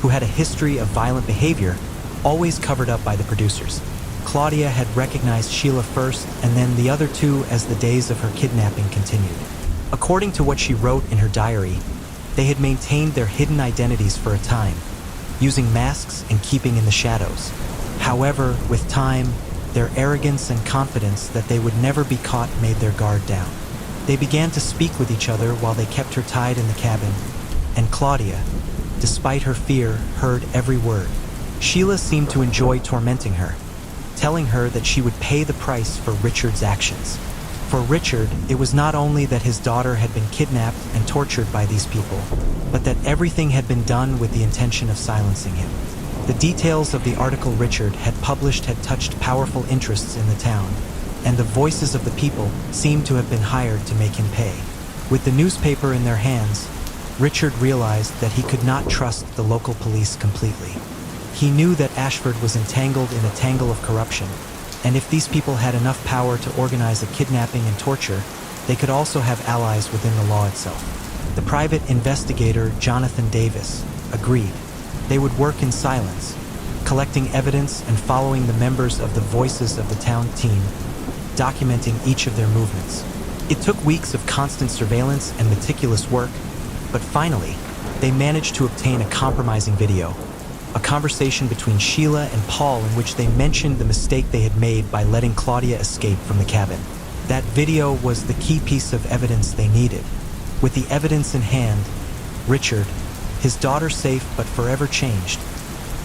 who had a history of violent behavior, always covered up by the producers. Claudia had recognized Sheila first, and then the other 2 as the days of her kidnapping continued. According to what she wrote in her diary, they had maintained their hidden identities for a time, using masks and keeping in the shadows. However, with time, their arrogance and confidence that they would never be caught made their guard down. They began to speak with each other while they kept her tied in the cabin, and Claudia, despite her fear, heard every word. Sheila seemed to enjoy tormenting her, telling her that she would pay the price for Richard's actions. For Richard, it was not only that his daughter had been kidnapped and tortured by these people, but that everything had been done with the intention of silencing him. The details of the article Richard had published had touched powerful interests in the town, and the voices of the people seemed to have been hired to make him pay. With the newspaper in their hands, Richard realized that he could not trust the local police completely. He knew that Ashford was entangled in a tangle of corruption, and if these people had enough power to organize a kidnapping and torture, they could also have allies within the law itself. The private investigator, Jonathan Davis, agreed. They would work in silence, collecting evidence and following the members of the Voices of the Town team, documenting each of their movements. It took weeks of constant surveillance and meticulous work, but finally, they managed to obtain a compromising video, a conversation between Sheila and Paul in which they mentioned the mistake they had made by letting Claudia escape from the cabin. That video was the key piece of evidence they needed. With the evidence in hand, Richard, his daughter safe but forever changed,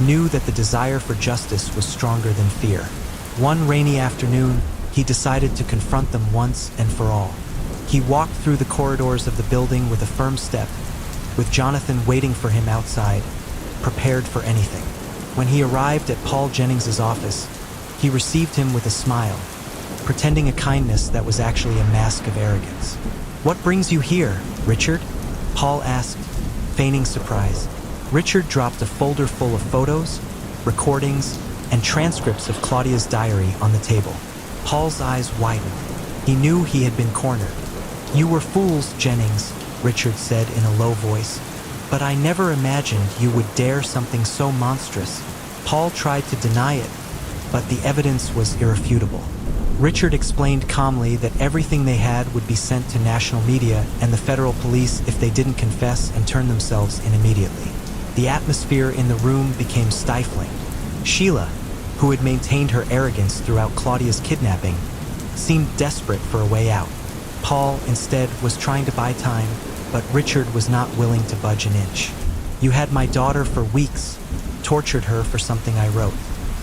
knew that the desire for justice was stronger than fear. One rainy afternoon, he decided to confront them once and for all. He walked through the corridors of the building with a firm step, with Jonathan waiting for him outside, prepared for anything. When he arrived at Paul Jennings's office, he received him with a smile, pretending a kindness that was actually a mask of arrogance. "What brings you here, Richard?" Paul asked, feigning surprise. Richard dropped a folder full of photos, recordings, and transcripts of Claudia's diary on the table. Paul's eyes widened. He knew he had been cornered. "You were fools, Jennings," Richard said in a low voice. "But I never imagined you would dare something so monstrous." Paul tried to deny it, but the evidence was irrefutable. Richard explained calmly that everything they had would be sent to national media and the federal police if they didn't confess and turn themselves in immediately. The atmosphere in the room became stifling. Sheila, who had maintained her arrogance throughout Claudia's kidnapping, seemed desperate for a way out. Paul, instead, was trying to buy time, but Richard was not willing to budge an inch. "You had my daughter for weeks, tortured her for something I wrote.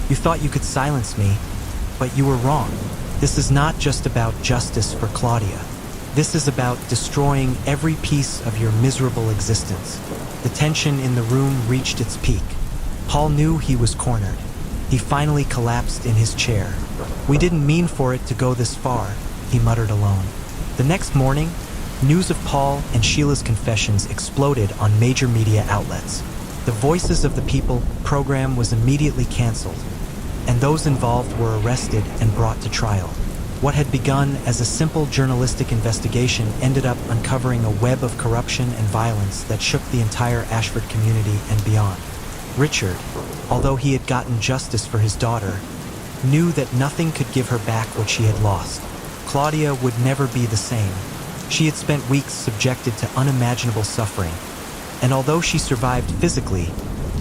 You thought you could silence me, but you were wrong. This is not just about justice for Claudia. This is about destroying every piece of your miserable existence." The tension in the room reached its peak. Paul knew he was cornered. He finally collapsed in his chair. "We didn't mean for it to go this far," he muttered alone. The next morning, news of Paul and Sheila's confessions exploded on major media outlets. The Voices of the People program was immediately canceled, and those involved were arrested and brought to trial. What had begun as a simple journalistic investigation ended up uncovering a web of corruption and violence that shook the entire Ashford community and beyond. Richard, although he had gotten justice for his daughter, knew that nothing could give her back what she had lost. Claudia would never be the same. She had spent weeks subjected to unimaginable suffering, and although she survived physically,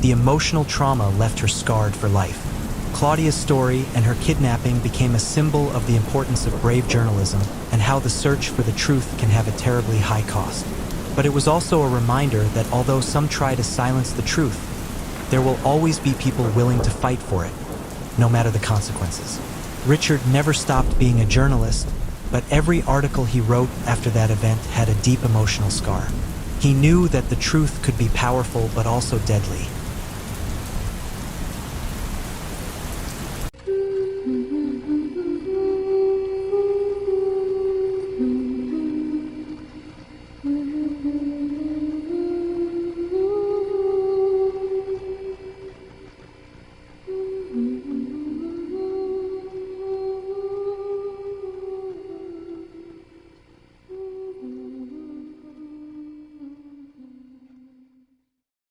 the emotional trauma left her scarred for life. Claudia's story and her kidnapping became a symbol of the importance of brave journalism and how the search for the truth can have a terribly high cost. But it was also a reminder that although some try to silence the truth, there will always be people willing to fight for it, no matter the consequences. Richard never stopped being a journalist, but every article he wrote after that event had a deep emotional scar. He knew that the truth could be powerful but also deadly,